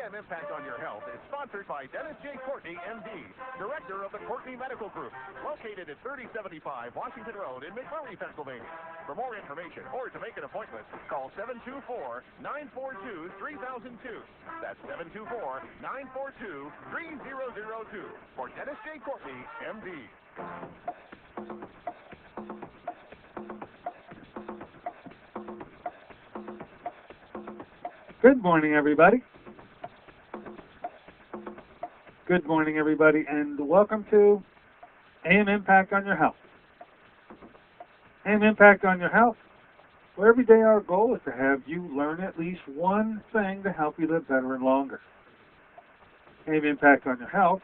AM Impact on Your Health is sponsored by Dennis J. Courtney, MD, Director of the Courtney Medical Group, located at 3075 Washington Road in McMurray, Pennsylvania. For more information or to make an appointment, call 724-942-3002. That's 724-942-3002 for Dennis J. Courtney, MD. Good morning, everybody. Good morning, everybody, and welcome to AM Impact on Your Health. AM Impact on Your Health, where every day our goal is to have you learn at least one thing to help you live better and longer. AM Impact on Your Health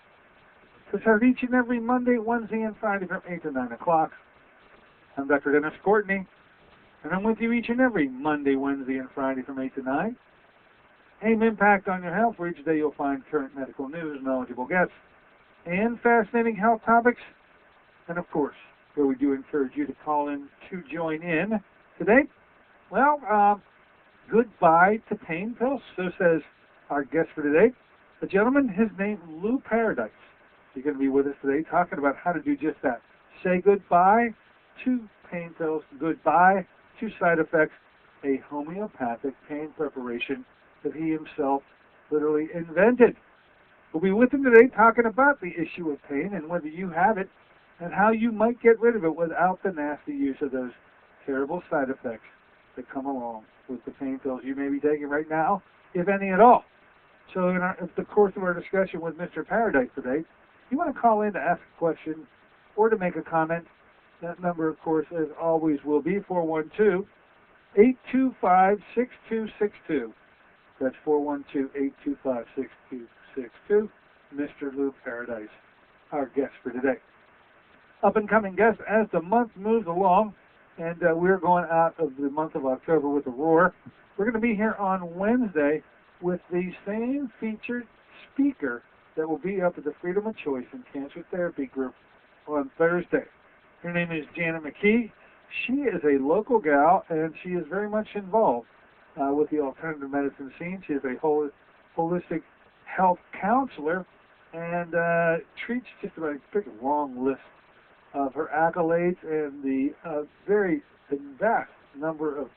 is heard each and every Monday, Wednesday, and Friday from 8 to 9 o'clock. I'm Dr. Dennis Courtney, and I'm with you each and every Monday, Wednesday, and Friday from 8 to 9. AIM Impact on Your Health, where each day you'll find current medical news, knowledgeable guests, and fascinating health topics. And of course, where we do encourage you to call in to join in. Today, well, goodbye to pain pills, so says our guest for today. A gentleman, his name Lou Paradise. He's going to be with us today talking about how to do just that. Say goodbye to pain pills, goodbye to side effects, a homeopathic pain preparation that he himself literally invented. We'll be with him today talking about the issue of pain and whether you have it and how you might get rid of it without the nasty use of those terrible side effects that come along with the pain pills you may be taking right now, if any at all. So in the course of our discussion with Mr. Paradise today, if you want to call in to ask a question or to make a comment, that number, of course, as always, will be 412-825-6262. That's 412-825-6262. Mr. Lou Paradise, our guest for today. Up-and-coming guest as the month moves along, and we're going out of the month of October with a roar. We're going to be here on Wednesday with the same featured speaker that will be up at the Freedom of Choice and Cancer Therapy Group on Thursday. Her name is Janet McKee. She is a local gal, and she is very much involved with the alternative medicine scene. She is a holistic health counselor and treats just about a big long list of her accolades and the very vast number of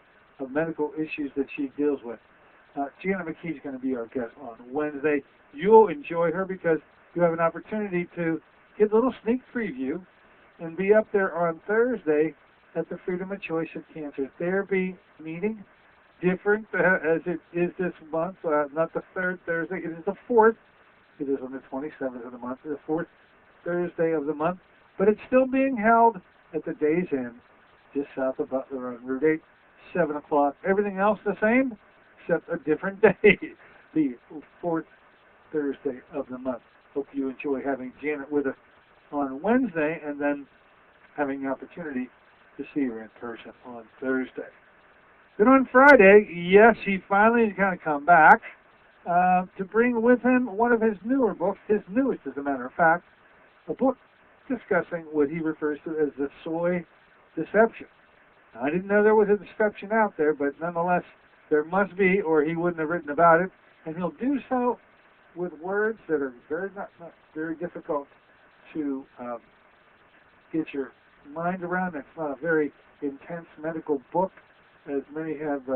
medical issues that she deals with. Janet McKee is going to be our guest on Wednesday. You'll enjoy her because you have an opportunity to get a little sneak preview and be up there on Thursday at the Freedom of Choice and Cancer Therapy meeting. Different as it is this month, not the third Thursday, it is the fourth. It is on the 27th of the month, the fourth Thursday of the month, but it's still being held at the Days Inn, just south of Butler on Route 8, 7 o'clock. Everything else the same, except a different day, the fourth Thursday of the month. Hope you enjoy having Janet with us on Wednesday and then having the opportunity to see her in person on Thursday. Then on Friday, yes, he finally is going to come back to bring with him one of his newer books, his newest, as a matter of fact, a book discussing what he refers to as the soy deception. I didn't know there was a deception out there, but nonetheless, there must be, or he wouldn't have written about it, and he'll do so with words that are not very difficult to get your mind around. It's not a very intense medical book, as many have,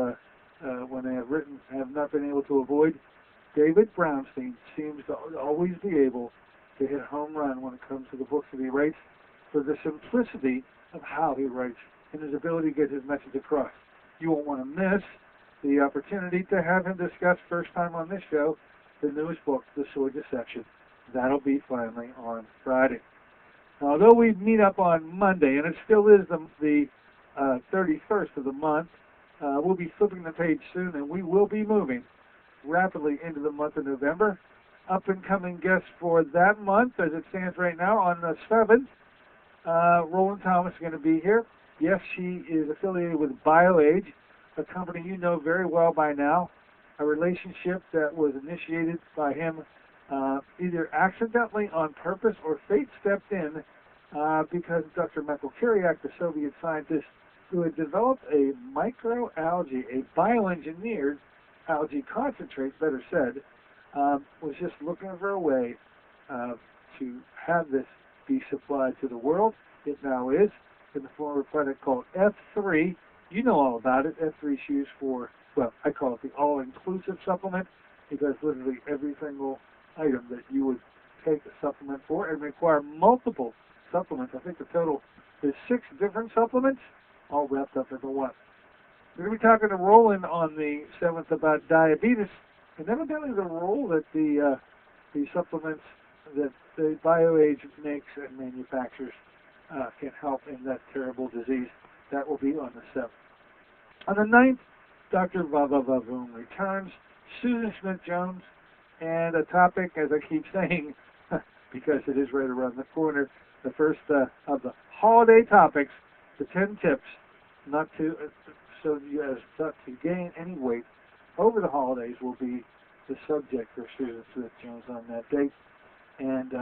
when they have written, have not been able to avoid. David Brownstein seems to always be able to hit home run when it comes to the books that he writes for the simplicity of how he writes and his ability to get his message across. You won't want to miss the opportunity to have him discuss, first time on this show, the newest book, The Soy Deception. That'll be finally on Friday. Now, although we meet up on Monday, and it still is the 31st of the month, we'll be flipping the page soon, and we will be moving rapidly into the month of November. Up-and-coming guests for that month, as it stands right now, on the 7th, Roland Thomas is going to be here. Yes, she is affiliated with BioAge, a company you know very well by now, a relationship that was initiated by him either accidentally on purpose or fate stepped in because Dr. Michael Kiriak, the Soviet scientist who had developed a microalgae, a bioengineered algae concentrate, better said, was just looking for a way to have this be supplied to the world. It now is in the form of a product called F3. You know all about it. F3 is used for, well, I call it the all-inclusive supplement because literally every single item that you would take a supplement for and require multiple supplements. I think the total is 6 different supplements all wrapped up into one. We're going to be talking to Roland on the 7th about diabetes and evidently the role that the supplements that the BioAge makes and manufactures can help in that terrible disease. That will be on the 7th. On the 9th, Dr. Vavavoom returns, Susan Smith-Jones, and a topic, as I keep saying, because it is right around the corner, the first of the holiday topics, the 10 tips not to, so you as not to gain any weight over the holidays will be the subject for Susan Smith-Jones on that date. And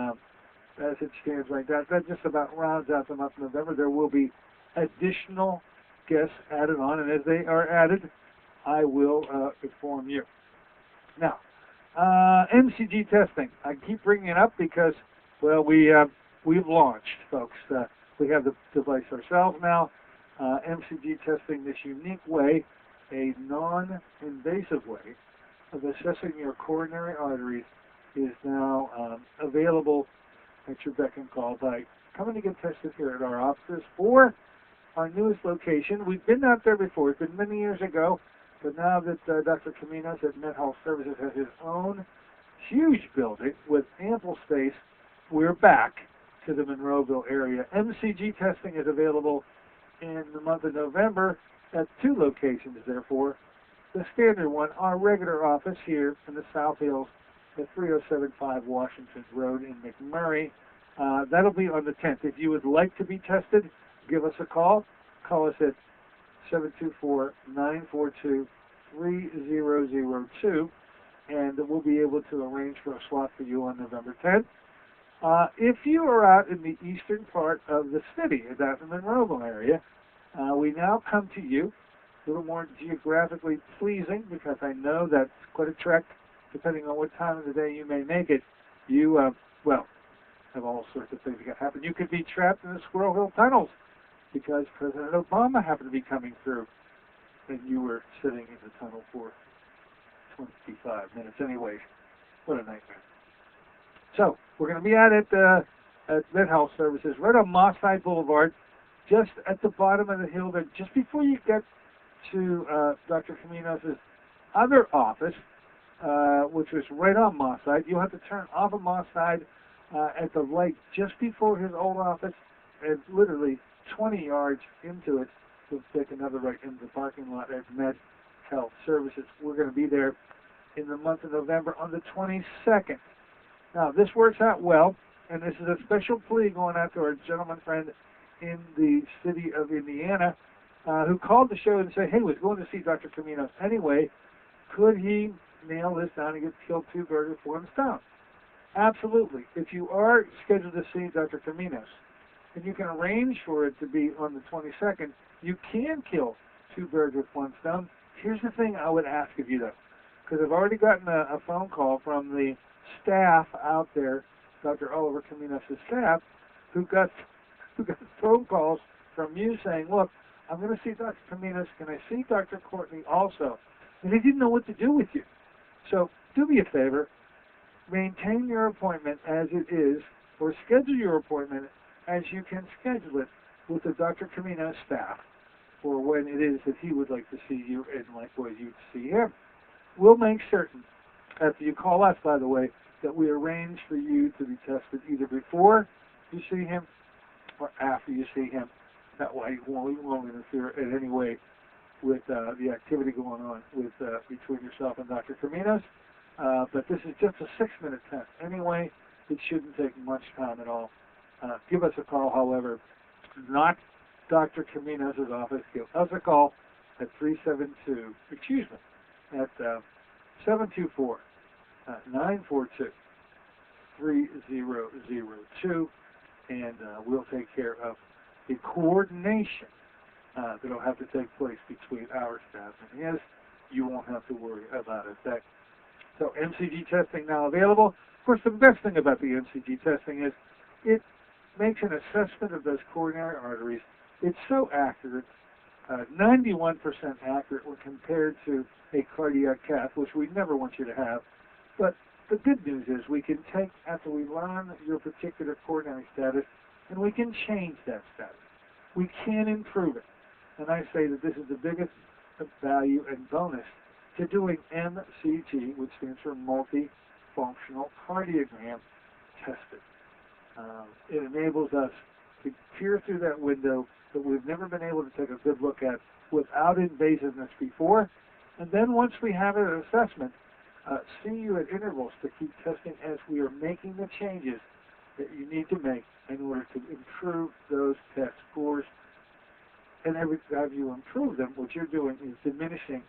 as it stands right now, that just about rounds out the month of November. There will be additional guests added on, and as they are added, I will inform you. Now, MCG testing. I keep bringing it up because, well, we've launched, folks. We have the device ourselves now. MCG testing, this unique way, a non-invasive way of assessing your coronary arteries, is now available at your beck and call by coming to get tested here at our offices or our newest location. We've been out there before. It's been many years ago, but now that Dr. Caminos at MedHealth Services has his own huge building with ample space, we're back to the Monroeville area. MCG testing is available in the month of November at 2 locations, therefore. The standard one, our regular office here in the South Hills at 3075 Washington Road in McMurray. That'll be on the 10th. If you would like to be tested, give us a call. Call us at 724-942-3002, and we'll be able to arrange for a slot for you on November 10th. If you are out in the eastern part of the city, out in the Monroeville area, we now come to you, a little more geographically pleasing, because I know that's quite a trek, depending on what time of the day you may make it. You, well, have all sorts of things that can happen. You could be trapped in the Squirrel Hill tunnels because President Obama happened to be coming through, and you were sitting in the tunnel for 25 minutes. Anyways, what a nightmare. So, we're going to be at MedHealth Services, right on Mosside Boulevard, just at the bottom of the hill there, just before you get to Dr. Caminos' other office, which was right on Mosside. You'll have to turn off of Mosside at the light just before his old office, and literally 20 yards into it, you'll take another right into the parking lot at MedHealth Services. We're going to be there in the month of November on the 22nd. Now, this works out well, and this is a special plea going out to our gentleman friend in the city of Indiana who called the show and said, hey, was going to see Dr. Caminos anyway. Could he nail this down and get killed 2 birds with 1 stone? Absolutely. If you are scheduled to see Dr. Caminos, and you can arrange for it to be on the 22nd, you can kill 2 birds with 1 stone. Here's the thing I would ask of you, though, because I've already gotten a phone call from the staff out there, Dr. Oliver Caminos' staff, who got phone calls from you saying, look, I'm going to see Dr. Caminos. Can I see Dr. Courtney also? And they didn't know what to do with you. So do me a favor. Maintain your appointment as it is, or schedule your appointment as you can schedule it with the Dr. Caminos staff for when it is that he would like to see you and likewise you to see him. We'll make certain, after you call us, by the way, that we arrange for you to be tested either before you see him or after you see him. That way we won't interfere in any way with the activity going on with between yourself and Dr. Caminos. But this is just a 6-minute test. Anyway, it shouldn't take much time at all. Give us a call, however, not Dr. Caminos' office. Give us a call at 772-942-3002, and we'll take care of the coordination that'll have to take place between our staff and his. You won't have to worry about it. That So MCG testing now available. Of course, the best thing about the MCG testing is it makes an assessment of those coronary arteries. It's so accurate, 91% accurate when compared to a cardiac cath, which we never want you to have. But the good news is we can take, after we learn your particular coronary status, and we can change that status. We can improve it. And I say that this is the biggest value and bonus to doing MCT, which stands for multifunctional cardiogram testing. It enables us to peer through that window that we've never been able to take a good look at without invasiveness before. And then once we have an assessment, see you at intervals to keep testing as we are making the changes that you need to make in order to improve those test scores. And every time you improve them, what you're doing is diminishing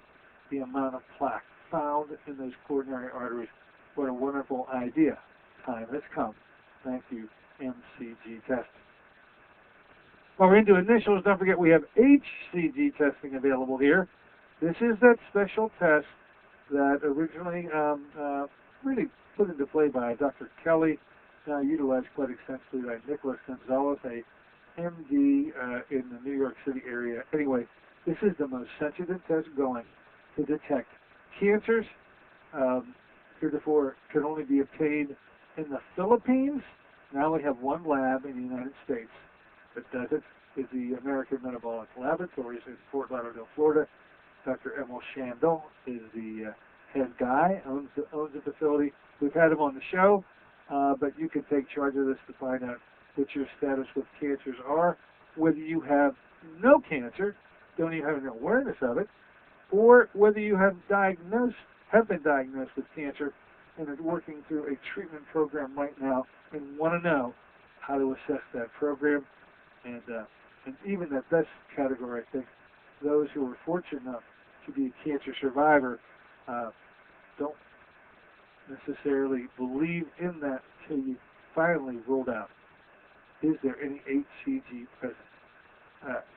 the amount of plaque found in those coronary arteries. What a wonderful idea. Time has come. Thank you, MCG testing. While we're into initials, don't forget we have HCG testing available here. This is that special test that originally really put into play by Dr. Kelly, now utilized quite extensively by Nicholas Gonzalez, a MD in the New York City area. Anyway, this is the most sensitive test going to detect cancers. Heretofore could only be obtained in the Philippines. Now we have one lab in the United States that does it. Is the American Metabolic Laboratories in Fort Lauderdale, Florida. Dr. Emil Shandel is the head guy, owns the facility. We've had him on the show, but you can take charge of this to find out what your status with cancers are, whether you have no cancer, don't even have an awareness of it, or whether you have been diagnosed with cancer and are working through a treatment program right now and want to know how to assess that program. And even that best category, I think, those who are fortunate enough to be a cancer survivor don't necessarily believe in that until you finally ruled out. Is there any HCG present?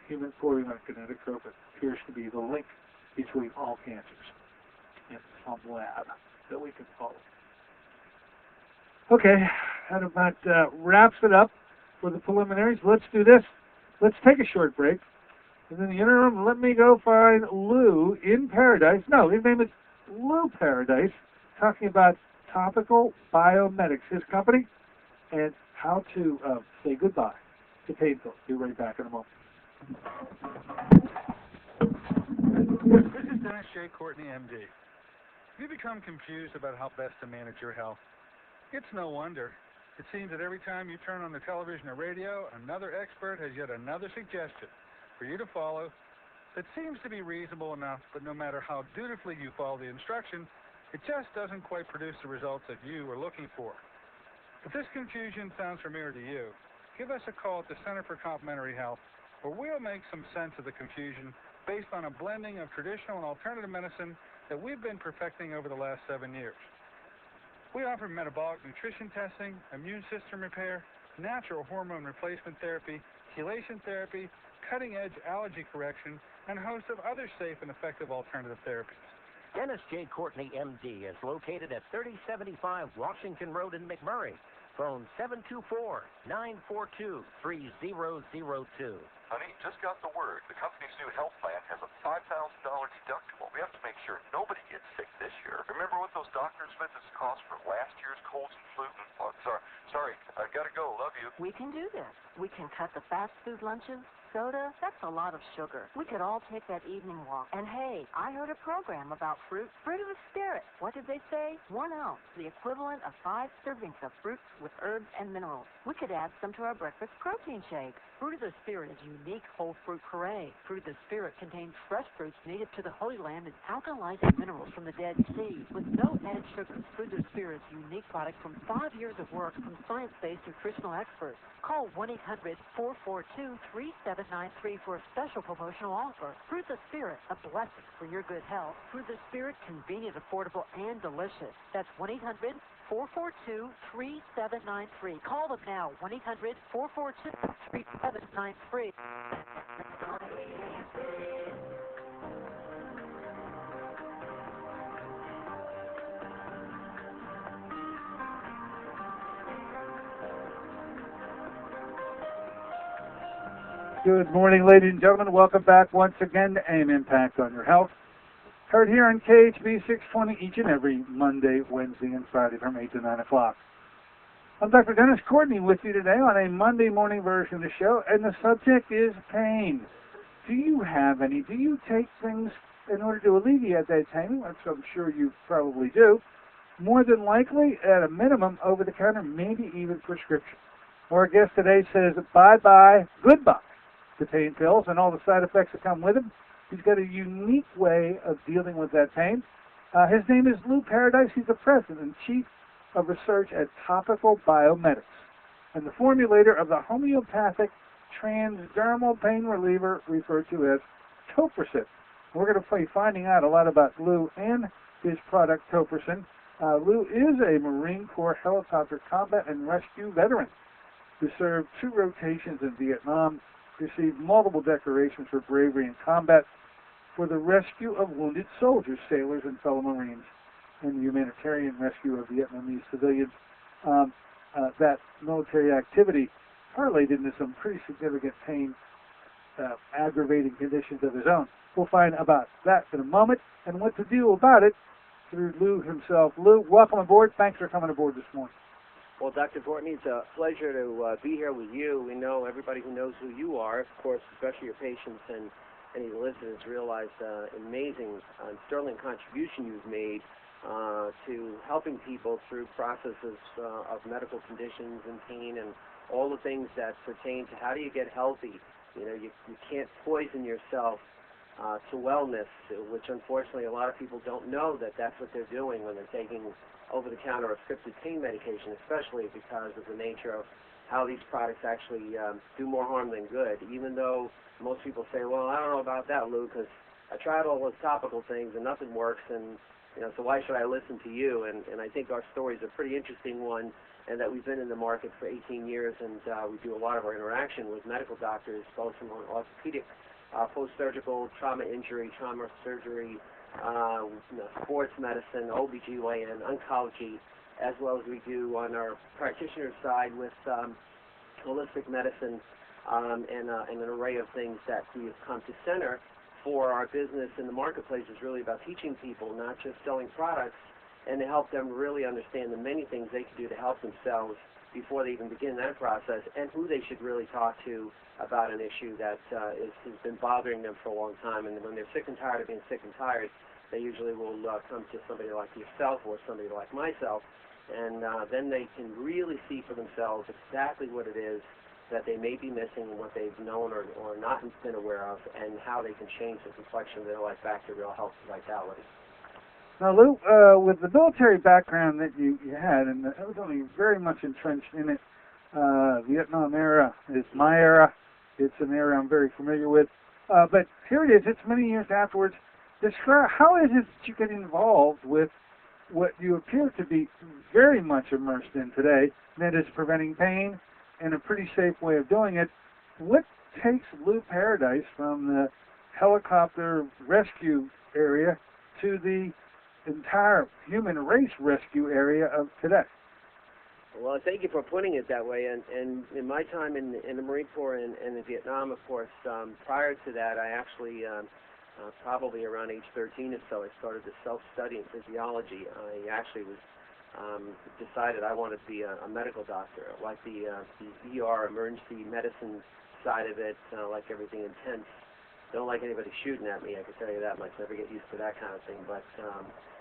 Human chorionic gonadotropin appears to be the link between all cancers in some lab that we can follow. Okay, that about wraps it up for the preliminaries. Let's do this. Let's take a short break. And in the interim, let me go find Lou in Paradise. No, his name is Lou Paradise, talking about Topical Biomedics, his company, and how to say goodbye to pain pills. Be right back in a moment. This is Dennis J. Courtney, MD. Have you become confused about how best to manage your health? It's no wonder. It seems that every time you turn on the television or radio, another expert has yet another suggestion for you to follow that seems to be reasonable enough, but no matter how dutifully you follow the instruction, it just doesn't quite produce the results that you are looking for. If this confusion sounds familiar to you, give us a call at the Center for Complementary Health, where we'll make some sense of the confusion based on a blending of traditional and alternative medicine that we've been perfecting over the last 7 years. We offer metabolic nutrition testing, immune system repair, natural hormone replacement therapy, chelation therapy, cutting-edge allergy correction, and a host of other safe and effective alternative therapies. Dennis J. Courtney, MD, is located at 3075 Washington Road in McMurray. Phone 724-942-3002. Honey, just got the word. The company's new health plan has a $5,000 deductible. We have to make sure nobody gets sick this year. Remember what those doctor's visits cost for last year's colds and flu? Oh, sorry, I gotta go. Love you. We can do this. We can cut the fast food lunches. Soda, that's a lot of sugar. We could all take that evening walk. And hey, I heard a program about fruit. Fruit of the spirit. What did they say? 1 ounce, the equivalent of 5 servings of fruits with herbs and minerals. We could add some to our breakfast protein shake. Fruit of the Spirit is unique whole fruit puree. Fruit of the Spirit contains fresh fruits native to the Holy Land and alkalizing minerals from the Dead Sea with no added sugars. Fruit of the Spirit's unique product from 5 years of work from science-based nutritional experts. Call 1-800-442-3793 for a special promotional offer. Fruit of the Spirit, a blessing for your good health. Fruit of the Spirit, convenient, affordable, and delicious. That's 1-800-442-3793. Call them now, 1-800-442-3793. Good morning, ladies and gentlemen. Welcome back once again to AIM Impact on Your Health. Heard here on KHB 620 each and every Monday, Wednesday, and Friday from 8 to 9 o'clock. I'm Dr. Dennis Courtney with you today on a Monday morning version of the show, and the subject is pain. Do you have any? Do you take things in order to alleviate that pain? Which I'm sure you probably do. More than likely, at a minimum, over-the-counter, maybe even prescription. Our guest today says bye-bye, goodbye to pain pills and all the side effects that come with them. He's got a unique way of dealing with that pain. His name is Lou Paradise. He's the president and chief of research at Topical Biomedics and the formulator of the homeopathic transdermal pain reliever referred to as Topricin. We're going to be finding out a lot about Lou and his product Topricin. Lou is a Marine Corps helicopter combat and rescue veteran who served 2 rotations in Vietnam, received multiple decorations for bravery in combat, for the rescue of wounded soldiers, sailors, and fellow Marines, and the humanitarian rescue of Vietnamese civilians. That military activity parlayed into some pretty significant pain, aggravating conditions of his own. We'll find about that in a moment and what to do about it through Lou himself. Lou, welcome aboard. Thanks for coming aboard this morning. Well, Dr. Courtney, it's a pleasure to be here with you. We know everybody who knows who you are, of course, especially your patients and any listeners, realize the amazing, sterling contribution you've made to helping people through processes of medical conditions and pain and all the things that pertain to how do you get healthy. You know, you can't poison yourself to wellness, which unfortunately a lot of people don't know that that's what they're doing when they're taking over-the-counter or prescriptive pain medication, especially because of the nature of how these products actually do more harm than good. Even though most people say, well, I don't know about that, Lou, because I tried all those topical things and nothing works, and so why should I listen to you? And I think our story is a pretty interesting one, and that we've been in the market for 18 years, and we do a lot of our interaction with medical doctors, both from orthopedic, post-surgical, trauma injury, trauma surgery, sports medicine, OBGYN, oncology, as well as we do on our practitioner side with holistic medicine and an array of things that we have come to center for our business in the marketplace is really about teaching people, not just selling products, and to help them really understand the many things they can do to help themselves before they even begin that process, and who they should really talk to about an issue that has been bothering them for a long time. And when they're sick and tired of being sick and tired, they usually will come to somebody like yourself or somebody like myself, and then they can really see for themselves exactly what it is that they may be missing and what they've known or not been aware of, and how they can change the complexion of their life back to real health and vitality. Now, Lou, with the military background that you had, and I was only very much entrenched in it, Vietnam era is my era. It's an era I'm very familiar with. But here it is. It's many years afterwards. Describe how is it that you get involved with what you appear to be very much immersed in today, and that is preventing pain and a pretty safe way of doing it. What takes Lou Paradise from the helicopter rescue area to the entire human race rescue area of today? Well, thank you for putting it that way. And in my time in the Marine Corps and in Vietnam, of course, prior to that, I actually, probably around age 13 or so, I started to self-study in physiology. I actually was decided I wanted to be a medical doctor. I like the ER, emergency medicine side of it, like everything intense. Don't like anybody shooting at me, I can tell you that much. Never get used to that kind of thing. But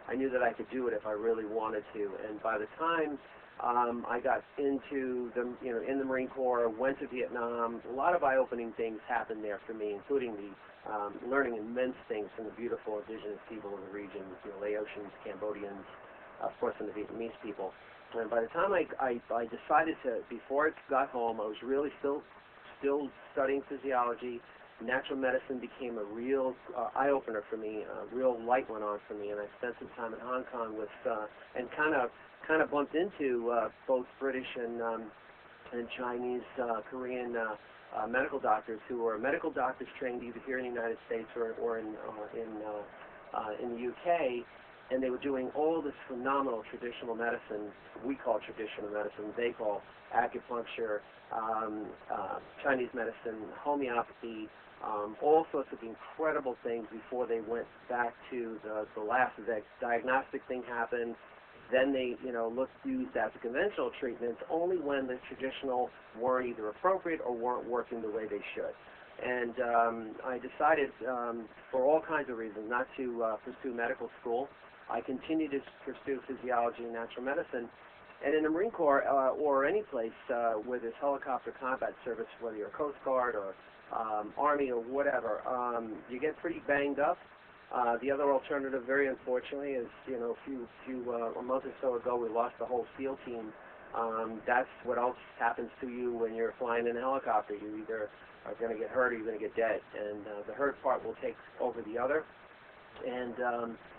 I knew that I could do it if I really wanted to. And by the time I got into the, in the Marine Corps, went to Vietnam, a lot of eye-opening things happened there for me, including the learning immense things from the beautiful indigenous people in the region, Laotians, Cambodians, of course, and the Vietnamese people. And by the time I decided to, before I got home, I was really still studying physiology. Natural medicine became a real eye-opener for me. A real light went on for me, and I spent some time in Hong Kong with, and kind of bumped into both British and Chinese, Korean medical doctors who were medical doctors trained either here in the United States or in the UK, and they were doing all this phenomenal traditional medicine. We call traditional medicine. They call acupuncture, Chinese medicine, homeopathy, all sorts of incredible things before they went back to the last diagnostic thing happened. Then they, used as a conventional treatments only when the traditional weren't either appropriate or weren't working the way they should. And I decided, for all kinds of reasons, not to pursue medical school. I continued to pursue physiology and natural medicine. And in the Marine Corps or any place where there's helicopter combat service, whether you're Coast Guard or Army or whatever, you get pretty banged up. The other alternative, very unfortunately, is a month or so ago we lost the whole SEAL team. That's what else happens to you when you're flying in a helicopter. You either are going to get hurt or you're going to get dead, and the hurt part will take over the other. And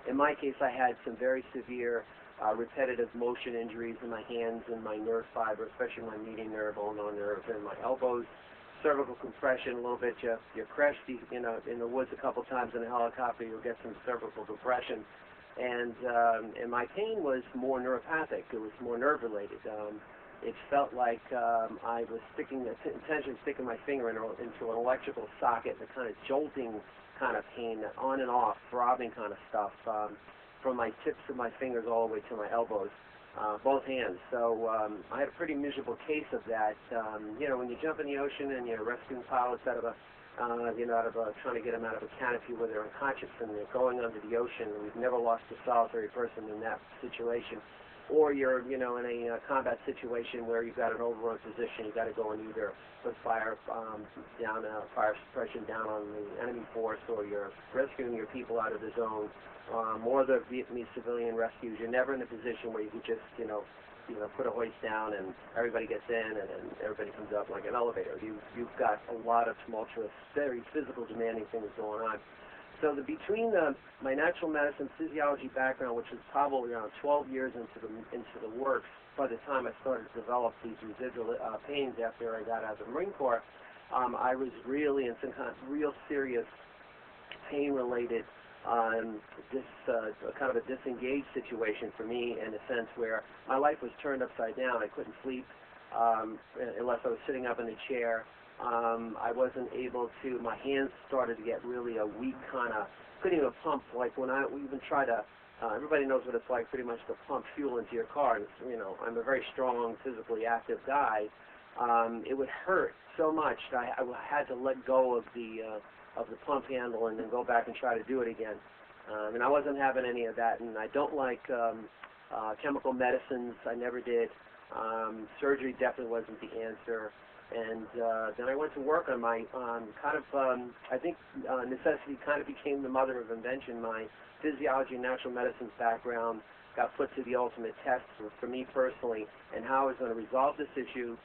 in my case, I had some very severe repetitive motion injuries in my hands and my nerve fiber, especially my median nerve, ulnar nerve, and my elbows. Cervical compression, a little bit. You crash in the woods a couple times in a helicopter, you'll get some cervical compression. And my pain was more neuropathic. It was more nerve-related. It felt like I was intentionally sticking my finger into an electrical socket, the kind of jolting kind of pain, on and off, throbbing kind of stuff, from my tips of my fingers all the way to my elbows. Both hands. So I had a pretty miserable case of that. When you jump in the ocean and you're rescuing pilots out of trying to get them out of a canopy where they're unconscious and they're going under the ocean. We've never lost a solitary person in that situation. Or you're, in a combat situation where you've got an overrun position, you've got to go and either put fire suppression down on the enemy force, or you're rescuing your people out of the zone. More the Vietnamese civilian rescues. You're never in a position where you could just, put a hoist down and everybody gets in and then everybody comes up like an elevator. You've got a lot of tumultuous, very physical, demanding things going on. So between my natural medicine physiology background, which was probably around 12 years into the works by the time I started to develop these residual pains after I got out of the Marine Corps, I was really in some kind of real serious pain-related kind of a disengaged situation for me, in a sense where my life was turned upside down. I couldn't sleep unless I was sitting up in a chair. I wasn't able to, my hands started to get really a weak kind of, couldn't even pump, like when we even try to, everybody knows what it's like pretty much to pump fuel into your car. And I'm a very strong, physically active guy. It would hurt so much that I had to let go of the pump handle and then go back and try to do it again. And I wasn't having any of that, and I don't like chemical medicines. I never did. Surgery definitely wasn't the answer. And then I went to work on my I think necessity kind of became the mother of invention. My physiology and natural medicine background got put to the ultimate test for me personally, and how I was going to resolve this issue,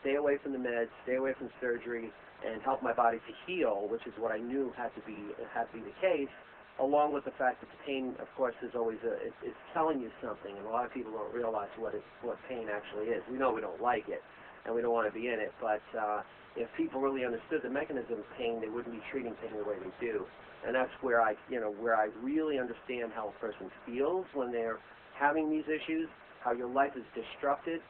stay away from the meds, stay away from surgery, and help my body to heal, which is what I knew had to be the case, along with the fact that the pain, of course, is always it's telling you something, and a lot of people don't realize what pain actually is. We know we don't like it, and we don't want to be in it, but if people really understood the mechanism of pain, they wouldn't be treating pain the way they do. And that's where I really understand how a person feels when they're having these issues, how your life is disrupted,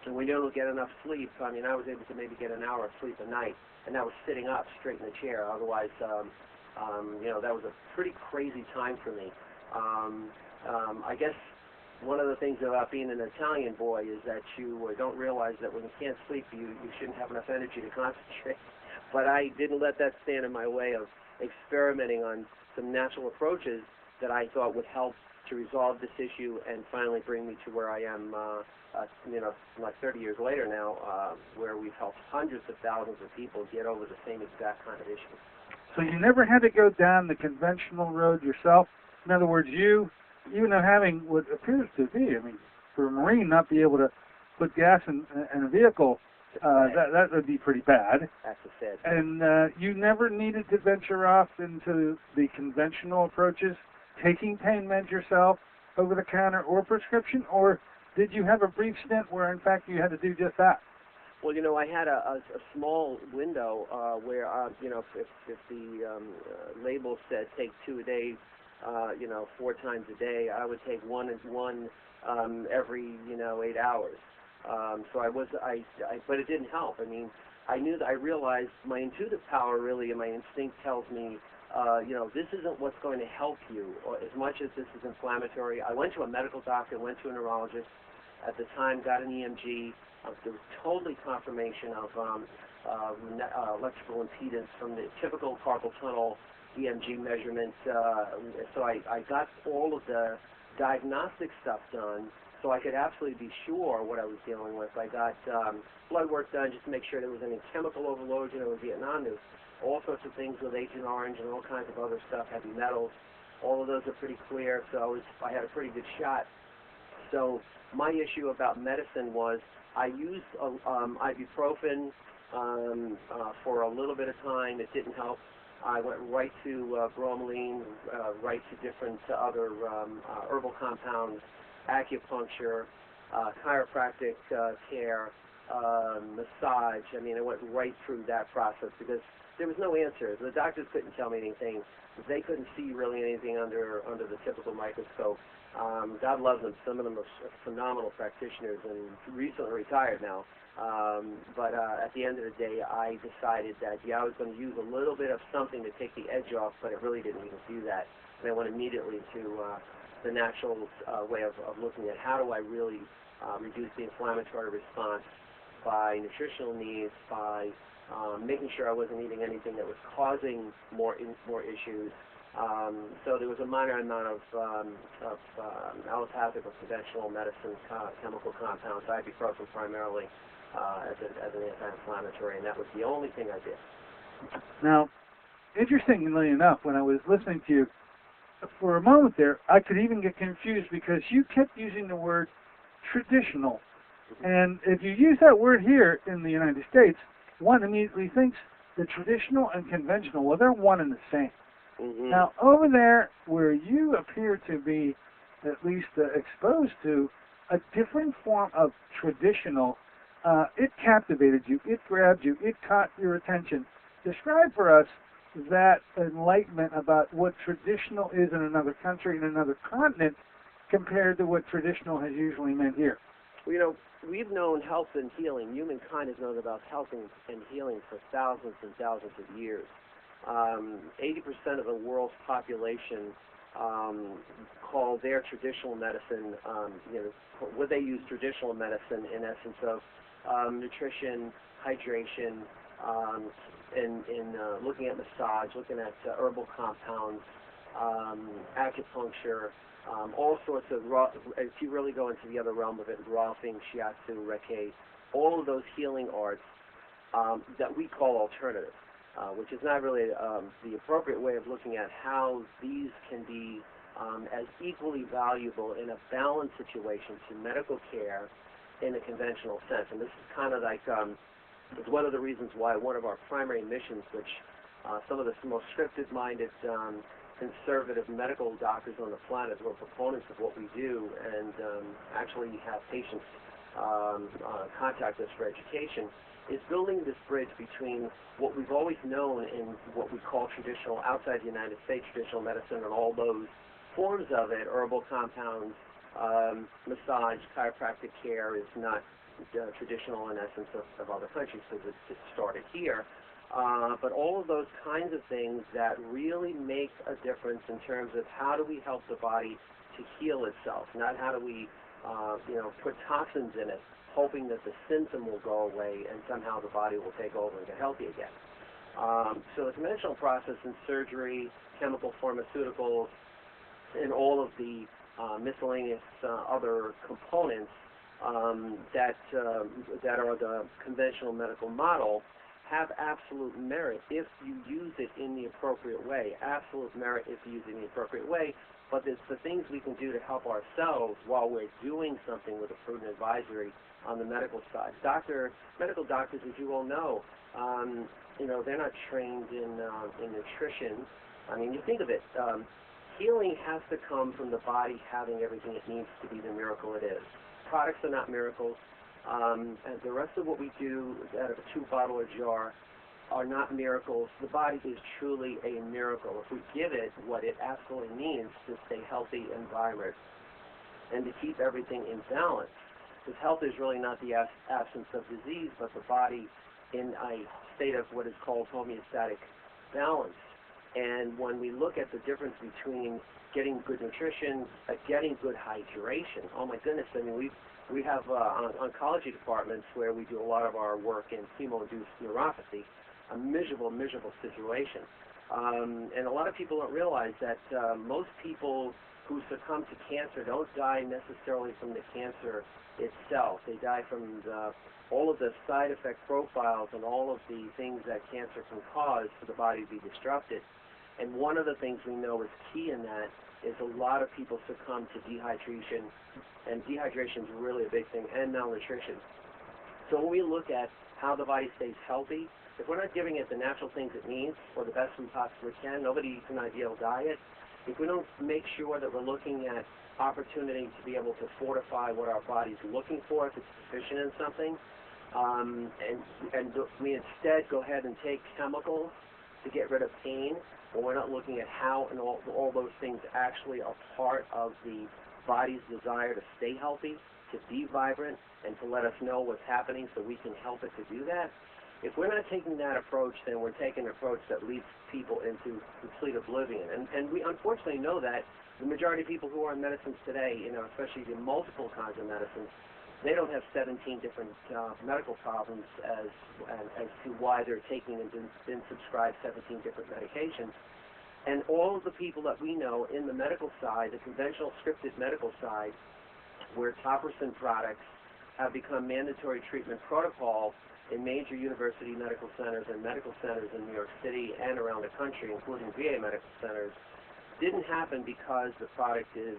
and when you don't get enough sleep. I mean, I was able to maybe get an hour of sleep a night, and that was sitting up straight in the chair. Otherwise, that was a pretty crazy time for me. I guess one of the things about being an Italian boy is that you don't realize that when you can't sleep, you shouldn't have enough energy to concentrate. But I didn't let that stand in my way of experimenting on some natural approaches that I thought would help to resolve this issue and finally bring me to where I am, like 30 years later now, where we've helped hundreds of thousands of people get over the same exact kind of issue. So you never had to go down the conventional road yourself? In other words, you, even though having what appears to be, for a Marine not be able to put gas in a vehicle, that would be pretty bad. That's a sad thing. And you never needed to venture off into the conventional approaches, taking pain meds yourself, over-the-counter or prescription, or did you have a brief stint where, in fact, you had to do just that? Well, I had a small window where, if the label said take 2 a day, 4 times a day. I would take one every 8 hours. But it didn't help. I mean, I realized my intuitive power really, and my instinct tells me, this isn't what's going to help you, or as much as this is inflammatory. I went to a medical doctor, went to a neurologist at the time, got an EMG. There was totally confirmation of electrical impedance from the typical carpal tunnel EMG measurements. So I got all of the diagnostic stuff done so I could absolutely be sure what I was dealing with. I got blood work done just to make sure there was any chemical overload. In Vietnam, there's all sorts of things with Agent Orange and all kinds of other stuff, heavy metals. All of those are pretty clear, so I had a pretty good shot. So my issue about medicine was I used ibuprofen for a little bit of time. It didn't help. I went right to bromelain, right to different other herbal compounds, acupuncture, chiropractic care, massage. I mean, I went right through that process because there was no answer. The doctors couldn't tell me anything. They couldn't see really anything under the typical microscope. God love them. Some of them are phenomenal practitioners and recently retired now. But at the end of the day, I decided that, I was going to use a little bit of something to take the edge off, but it really didn't even do that. And I went immediately to the natural way of looking at how do I really reduce the inflammatory response by nutritional needs, by making sure I wasn't eating anything that was causing more issues. So there was a minor amount of allopathic or conventional medicine chemical compounds, ibuprofen primarily, as an anti-inflammatory, and that was the only thing I did. Now, interestingly enough, when I was listening to you, for a moment there, I could even get confused because you kept using the word traditional. And if you use that word here in the United States, one immediately thinks the traditional and conventional, well, they're one and the same. Mm-hmm. Now, over there, where you appear to be at least exposed to a different form of traditional, it captivated you, it grabbed you, it caught your attention. Describe for us that enlightenment about what traditional is in another country, in another continent, compared to what traditional has usually meant here. Well, we've known health and healing. Humankind has known about health and healing for thousands and thousands of years. 80% of the world's population call their traditional medicine, what they use traditional medicine in essence of nutrition, hydration, in looking at massage, looking at herbal compounds, acupuncture, all sorts of if you really go into the other realm of it, Rolfing, Shiatsu, Reiki, all of those healing arts that we call alternative, which is not really the appropriate way of looking at how these can be as equally valuable in a balanced situation to medical care in a conventional sense. And this is kind of like it's one of the reasons why one of our primary missions, which some of the most scripted-minded conservative medical doctors on the planet who are proponents of what we do and actually have patients contact us for education, is building this bridge between what we've always known in what we call traditional, outside the United States, traditional medicine and all those forms of it, herbal compounds, massage, chiropractic care is not traditional in essence of other countries because it started here. But all of those kinds of things that really make a difference in terms of how do we help the body to heal itself, not how do we put toxins in it, hoping that the symptom will go away and somehow the body will take over and get healthy again. So the conventional process in surgery, chemical pharmaceuticals, and all of the miscellaneous other components that are the conventional medical model have absolute merit if you use it in the appropriate way. Absolute merit if you use it in the appropriate way, but it's the things we can do to help ourselves while we're doing something with a prudent advisory on the medical side. Medical doctors, as you all know, they're not trained in nutrition. I mean, you think of it, healing has to come from the body having everything it needs to be the miracle it is. Products are not miracles. And the rest of what we do out of a 2-bottle jar are not miracles. The body is truly a miracle if we give it what it absolutely needs to stay healthy and vibrant and to keep everything in balance. Because health is really not the absence of disease, but the body in a state of what is called homeostatic balance. And when we look at the difference between getting good nutrition, getting good hydration, oh my goodness, I mean, we have oncology departments where we do a lot of our work in chemo-induced neuropathy, a miserable, miserable situation. And a lot of people don't realize that most people who succumb to cancer don't die necessarily from the cancer itself. They die from all of the side effect profiles and all of the things that cancer can cause for the body to be disrupted. And one of the things we know is key in that is a lot of people succumb to dehydration, and dehydration is really a big thing, and malnutrition. So when we look at how the body stays healthy, if we're not giving it the natural things it needs or the best we possibly can, nobody eats an ideal diet. If we don't make sure that we're looking at opportunity to be able to fortify what our body's looking for, if it's deficient in something, and we instead go ahead and take chemicals to get rid of pain, but we're not looking at how and all those things actually are part of the body's desire to stay healthy, to be vibrant, and to let us know what's happening so we can help it to do that. If we're not taking that approach, then we're taking an approach that leads people into complete oblivion. And we unfortunately know that the majority of people who are in medicines today, especially the multiple kinds of medicines, they don't have 17 different medical problems as to why they're taking and been subscribed 17 different medications. And all of the people that we know in the medical side, the conventional scripted medical side, where topricin products have become mandatory treatment protocol in major university medical centers and medical centers in New York City and around the country, including VA medical centers, didn't happen because the product is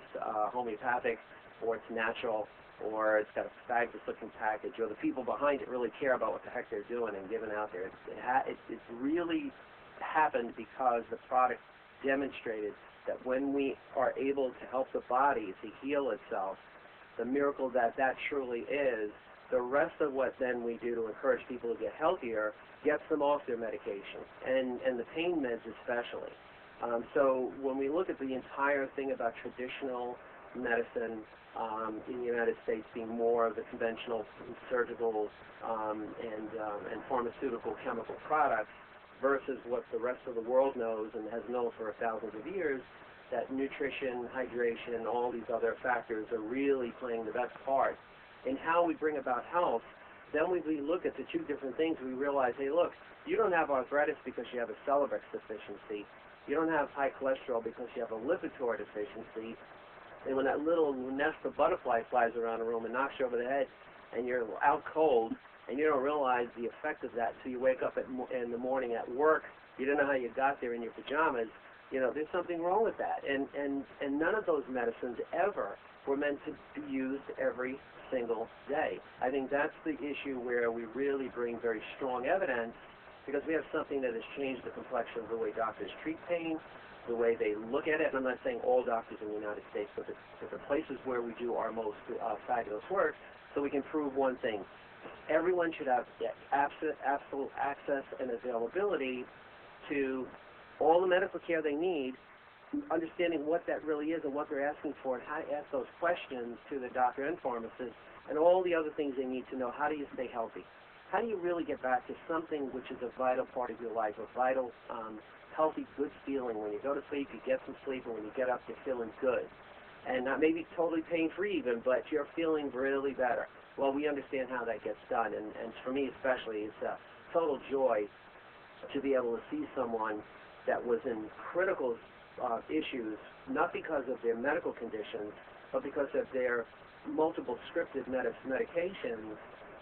homeopathic or it's natural or it's got a fabulous-looking package, or the people behind it really care about what the heck they're doing and giving out there. It really happened because the product demonstrated that when we are able to help the body to heal itself, the miracle that truly is, the rest of what then we do to encourage people to get healthier gets them off their medication, and the pain meds especially. So when we look at the entire thing about traditional medicine in the United States being more of the conventional surgical and pharmaceutical chemical products versus what the rest of the world knows and has known for thousands of years, that nutrition, hydration, and all these other factors are really playing the best part in how we bring about health. Then when we look at the two different things, we realize, hey, look, you don't have arthritis because you have a Celebrex deficiency. You don't have high cholesterol because you have a Lipitor deficiency. And when that little nest of butterfly flies around the room and knocks you over the head and you're out cold and you don't realize the effect of that until you wake up in the morning at work, you don't know how you got there in your pajamas, there's something wrong with that. And none of those medicines ever were meant to be used every single day. I think that's the issue where we really bring very strong evidence, because we have something that has changed the complexion of the way doctors treat pain, the way they look at it. And I'm not saying all doctors in the United States, but the places where we do our most fabulous work, so we can prove one thing. Everyone should have absolute access and availability to all the medical care they need, understanding what that really is and what they're asking for, and how to ask those questions to the doctor and pharmacist, and all the other things they need to know. How do you stay healthy? How do you really get back to something which is a vital part of your life, a vital, healthy, good feeling? When you go to sleep, you get some sleep, and when you get up, you're feeling good. And not maybe totally pain-free even, but you're feeling really better. Well, we understand how that gets done, and for me especially, it's a total joy to be able to see someone that was in critical issues, not because of their medical conditions, but because of their multiple scripted medications,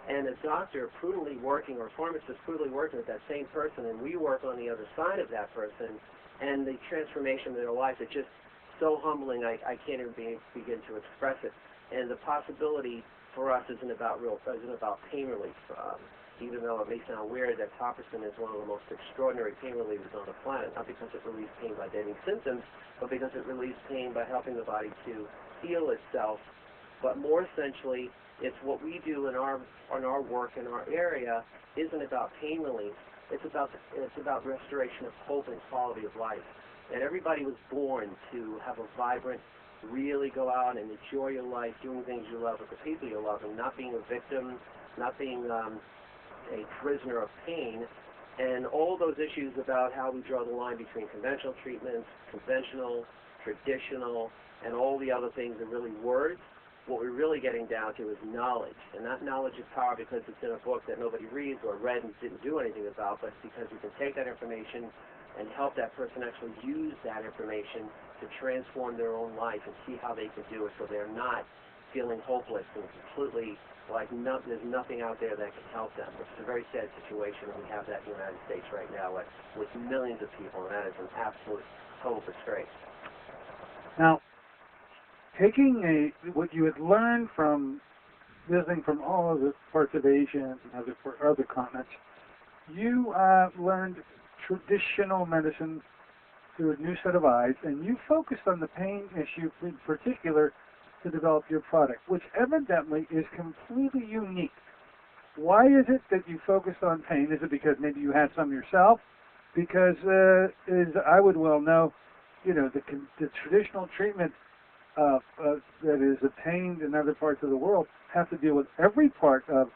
and a doctor prudently working, or a pharmacist prudently working with that same person, and we work on the other side of that person, and the transformation in their life is just so humbling, I can't even begin to express it. And the possibility for us isn't about pain relief. Even though it may sound weird, that topricin is one of the most extraordinary pain relievers on the planet, not because it relieves pain by deadening symptoms, but because it relieves pain by helping the body to heal itself. But more essentially, it's what we do in our work in our area isn't about pain relief. It's about restoration of hope and quality of life. And everybody was born to have a vibrant, really go out and enjoy your life, doing things you love with the people you love, and not being a victim, not being a prisoner of pain. And all those issues about how we draw the line between conventional treatments, conventional, traditional, and all the other things are really words. What we're really getting down to is knowledge. And that knowledge is power because it's in a book that nobody reads or read and didn't do anything about, but because we can take that information and help that person actually use that information to transform their own life and see how they can do it so they're not feeling hopeless and completely like there's nothing out there that can help them. It's a very sad situation, and we have that in the United States right now with millions of people, and that is an absolute total disgrace. Now, taking what you had learned from visiting from all of the parts of Asia and other continents, you learned traditional medicine through a new set of eyes, and you focused on the pain issue in particular to develop your product, which evidently is completely unique. Why is it that you focused on pain? Is it because maybe you had some yourself? Because, as I would well know, you know, the traditional treatment that is obtained in other parts of the world have to deal with every part of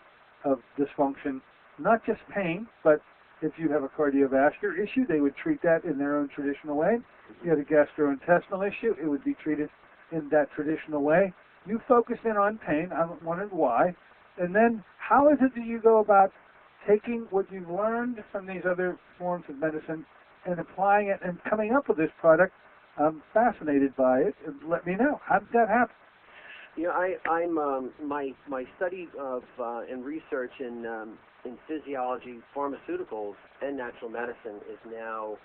dysfunction, not just pain, but if you have a cardiovascular issue, they would treat that in their own traditional way. If you had a gastrointestinal issue, it would be treated in that traditional way. You focus in on pain. I wondered why. And then how is it that you go about taking what you've learned from these other forms of medicine and applying it and coming up with this product? I'm fascinated by it. Let me know. How did that happen? You know, I'm my study of and research in physiology, pharmaceuticals, and natural medicine is now,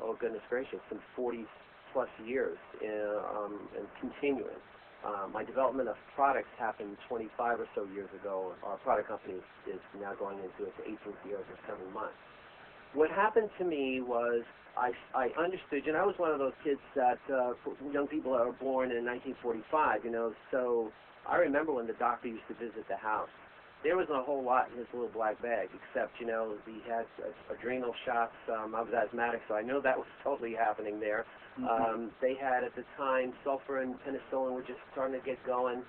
oh goodness gracious, some 40 plus years and continuing. My development of products happened 25 or so years ago. Our product company is now going into its 18th year this coming month. What happened to me was I understood, and I was one of those kids that young people that were born in 1945, you know, so I remember when the doctor used to visit the house. There wasn't a whole lot in his little black bag, except, you know, he had adrenal shots. I was asthmatic, so I know that was totally happening there. They had, at the time, sulfur and penicillin were just starting to get going.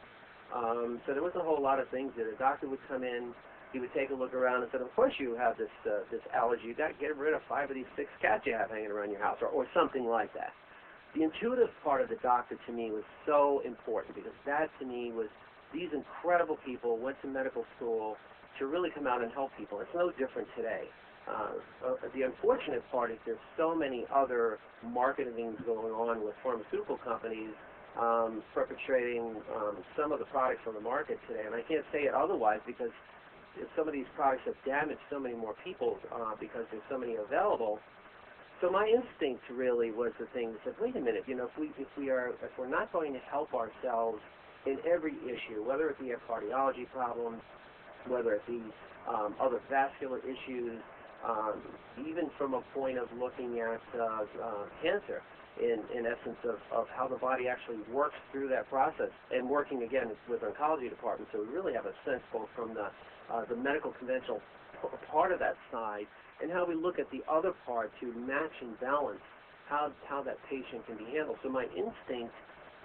So there wasn't a whole lot of things there. The doctor would come in, he would take a look around and said, of course you have this allergy. You've got to get rid of 5 of these 6 cats you have hanging around your house, or something like that. The intuitive part of the doctor, to me, was so important, because that, to me, was these incredible people went to medical school to really come out and help people. It's no different today. The unfortunate part is there's so many other marketing things going on with pharmaceutical companies perpetrating some of the products on the market today. And I can't say it otherwise, because some of these products have damaged so many more people because there's so many available. So my instinct really was the thing that said, wait a minute, you know, if we're not going to help ourselves in every issue, whether it be a cardiology problem, whether it be other vascular issues, even from a point of looking at cancer, in essence of how the body actually works through that process, and working again with oncology departments, so we really have a sense both from the medical conventional part of that side, and how we look at the other part to match and balance how that patient can be handled. So my instinct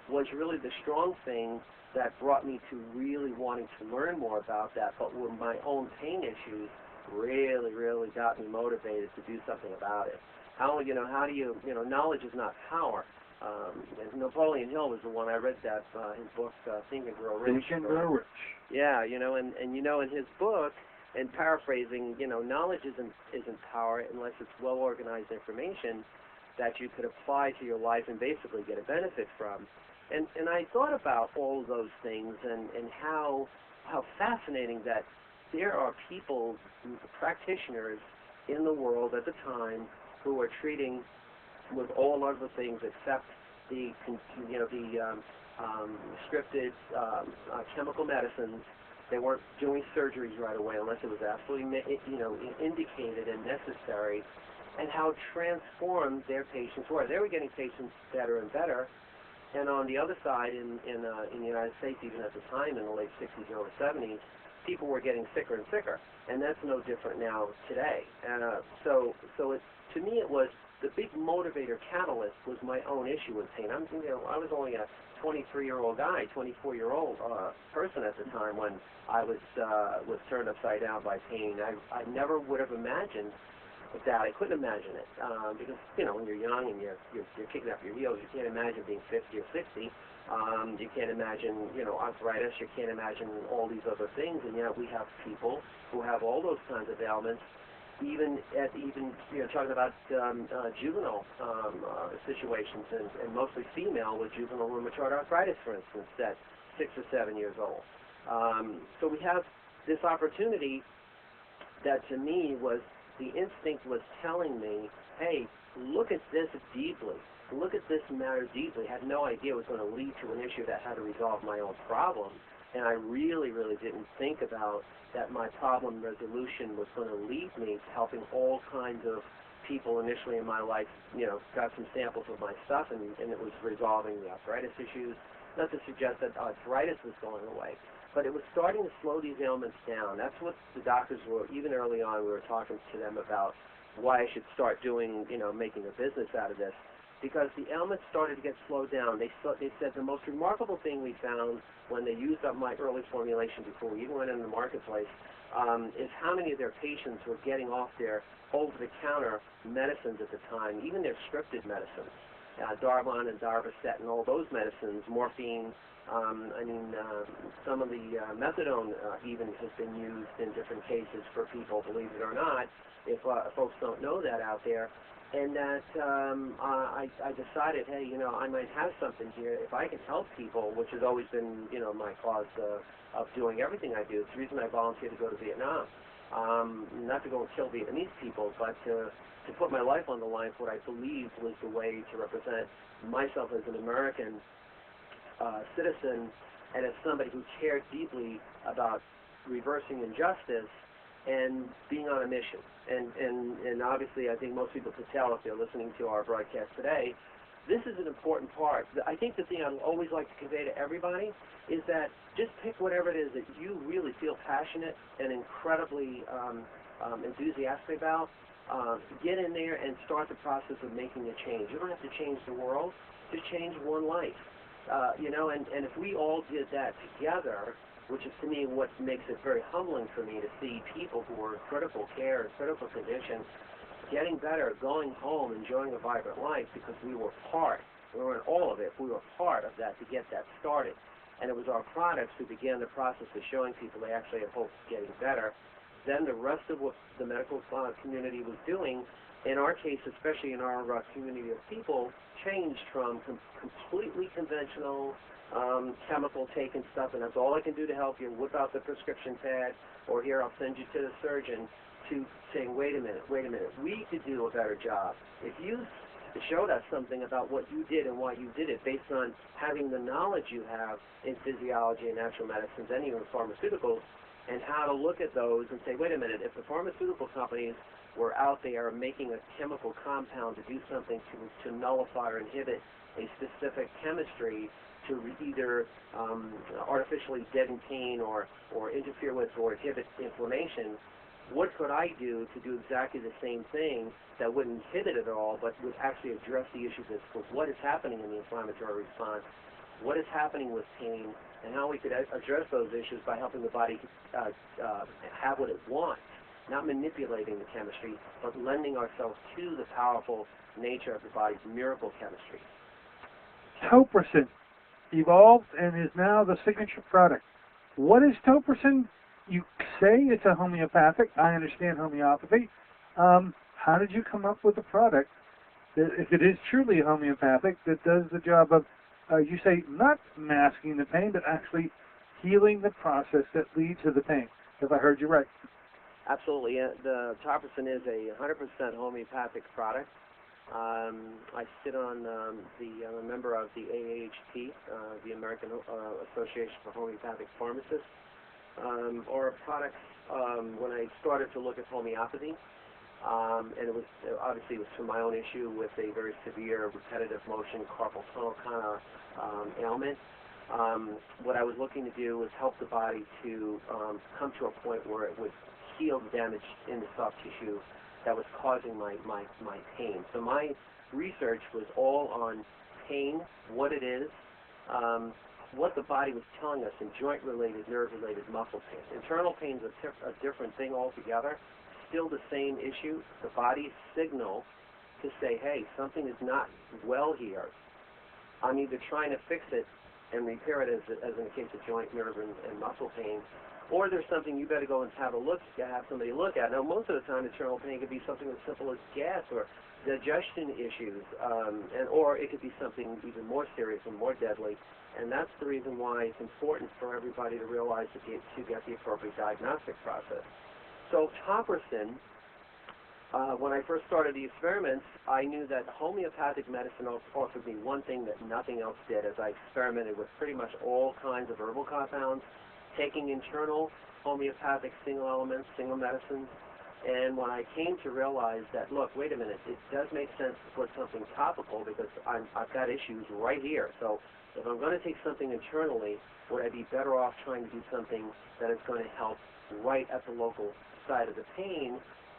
was really the strong thing that brought me to really wanting to learn more about that, but with my own pain issues really got me motivated to do something about it. How do you knowledge is not power. And Napoleon Hill was the one I read that his book Think and Grow Rich. Think and Grow Rich. Yeah, and in his book, and paraphrasing, knowledge isn't power unless it's well organized information that you could apply to your life and basically get a benefit from. And I thought about all of those things and how fascinating that there are people, practitioners in the world at the time who are treating with all other things except the scripted chemical medicines. They weren't doing surgeries right away unless it was absolutely indicated and necessary, and how transformed their patients were. They were getting patients better and better. And on the other side, in the United States, even at the time, in the late 60s, early 70s, people were getting sicker and sicker, and that's no different now today. So to me, it was the big motivator catalyst was my own issue with pain. I was only a 23-year-old guy, 24-year-old person at the time when I was turned upside down by pain. I never would have imagined that. I couldn't imagine it because when you're young and you're kicking up your heels, you can't imagine being 50 or 60. You can't imagine arthritis. You can't imagine all these other things, and yet we have people who have all those kinds of ailments. Even talking about juvenile situations, and mostly female with juvenile rheumatoid arthritis, for instance, that's 6 or 7 years old. So we have this opportunity that to me was, the instinct was telling me, hey, look at this deeply. Look at this matter deeply. I had no idea it was going to lead to an issue that had to resolve my own problem. And I really, really didn't think about that my problem resolution was going to lead me to helping all kinds of people initially in my life. Got some samples of my stuff, and it was resolving the arthritis issues. Not to suggest that arthritis was going away, but it was starting to slow these ailments down. That's what the doctors were, even early on, we were talking to them about why I should start doing, making a business out of this. Because the ailments started to get slowed down. They said the most remarkable thing we found when they used up my early formulation before we even went into the marketplace is how many of their patients were getting off their over-the-counter medicines at the time, even their scripted medicines. Darvon and Darvocet and all those medicines, morphine, some of the methadone even has been used in different cases for people, believe it or not, if folks don't know that out there. And that I decided, hey, I might have something here. If I can help people, which has always been, my cause of doing everything I do. It's the reason I volunteered to go to Vietnam. Not to go and kill Vietnamese people, but to put my life on the line for what I believed was the way to represent myself as an American citizen and as somebody who cared deeply about reversing injustice and being on a mission. And obviously, I think most people could tell if they're listening to our broadcast today, this is an important part. I think the thing I always like to convey to everybody is that just pick whatever it is that you really feel passionate and incredibly enthusiastic about. Get in there and start the process of making a change. You don't have to change the world, just change one life. And if we all did that together, which is to me what makes it very humbling for me to see people who are in critical care, critical condition, getting better, going home, enjoying a vibrant life because we were in all of it, we were part of that to get that started. And it was our products who began the process of showing people they actually had hope of getting better. Then the rest of what the medical community was doing, in our case, especially in our community of people, changed from completely conventional chemical taken stuff, and that's all I can do to help you, whip out the prescription pad, or here, I'll send you to the surgeon, to saying, wait a minute, we could do a better job. If you showed us something about what you did and why you did it based on having the knowledge you have in physiology and natural medicines and even pharmaceuticals, and how to look at those and say, wait a minute, if the pharmaceutical companies were out there making a chemical compound to do something to nullify or inhibit a specific chemistry to either artificially deaden pain or interfere with or inhibit inflammation, what could I do to do exactly the same thing that wouldn't inhibit it at all, but would actually address the issues of what is happening in the inflammatory response, what is happening with pain, and how we could address those issues by helping the body have what it wants, not manipulating the chemistry, but lending ourselves to the powerful nature of the body's miracle chemistry. Topricin evolved and is now the signature product. What is Topricin? You say it's a homeopathic. I understand homeopathy. How did you come up with a product that, if it is truly homeopathic, that does the job of, you say, not masking the pain, but actually healing the process that leads to the pain, if I heard you right? Absolutely. The Topricin is a 100% homeopathic product. I sit on I'm a member of the AAHP, the American Association for Homeopathic Pharmacists. Our products, when I started to look at homeopathy, and it was obviously it was for my own issue with a very severe repetitive motion carpal tunnel kind of ailment. what I was looking to do was help the body to come to a point where it would heal the damage in the soft tissue that was causing my pain. So my research was all on pain, what it is, what the body was telling us in joint-related, nerve-related muscle pain. Internal pain is a different thing altogether. Still the same issue. The body's signal to say, hey, something is not well here. I'm either trying to fix it and repair it, as in the case of joint, nerve, and muscle pain, or there's something you better go and have somebody look at. Now, most of the time, internal pain could be something as simple as gas or digestion issues, or it could be something even more serious and more deadly. And that's the reason why it's important for everybody to realize to get the appropriate diagnostic process. So Topricin, when I first started the experiments, I knew that homeopathic medicine offered me one thing that nothing else did, as I experimented with pretty much all kinds of herbal compounds, taking internal homeopathic single elements, single medicines, and when I came to realize that, look, wait a minute, it does make sense to put something topical because I've got issues right here. So if I'm going to take something internally, would I be better off trying to do something that is going to help right at the local side of the pain,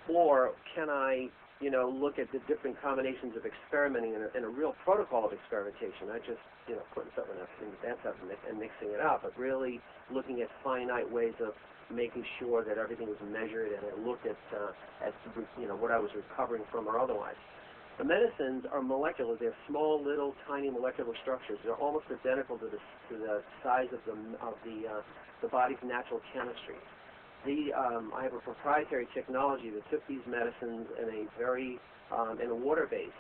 or can I, look at the different combinations of experimenting in a real protocol of experimentation, not just, putting something in the bathtub and mixing it up, but really looking at finite ways of making sure that everything was measured and it looked at what I was recovering from or otherwise. The medicines are molecular. They're small, little, tiny molecular structures. They're almost identical to the size of the body's natural chemistry. I have a proprietary technology that took these medicines in a water base,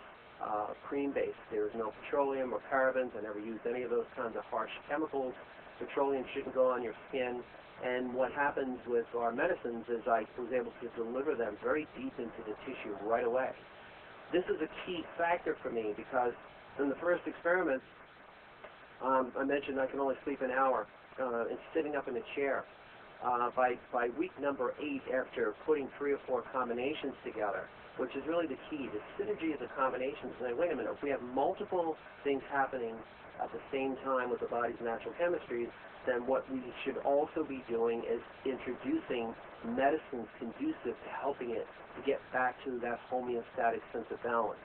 cream base. There is no petroleum or parabens. I never used any of those kinds of harsh chemicals. Petroleum shouldn't go on your skin. And what happens with our medicines is I was able to deliver them very deep into the tissue right away. This is a key factor for me because in the first experiments, I mentioned I can only sleep an hour and sitting up in a chair. By week number 8, after putting 3 or 4 combinations together, which is really the key, the synergy of the combinations. And wait a minute, if we have multiple things happening at the same time with the body's natural chemistries, then what we should also be doing is introducing medicines conducive to helping it to get back to that homeostatic sense of balance.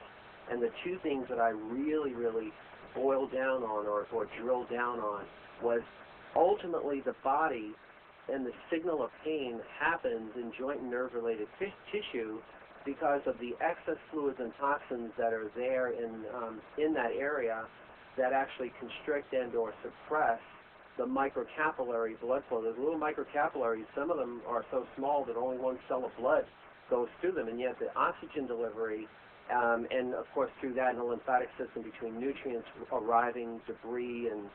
And the two things that I really, really boiled down on or drilled down on was ultimately the body and the signal of pain happens in joint and nerve-related tissue because of the excess fluids and toxins that are there in that area that actually constrict and or suppress the microcapillary blood flow. Those little microcapillaries, some of them are so small that only one cell of blood goes through them, and yet the oxygen delivery, and of course through that in the lymphatic system between nutrients arriving, debris, and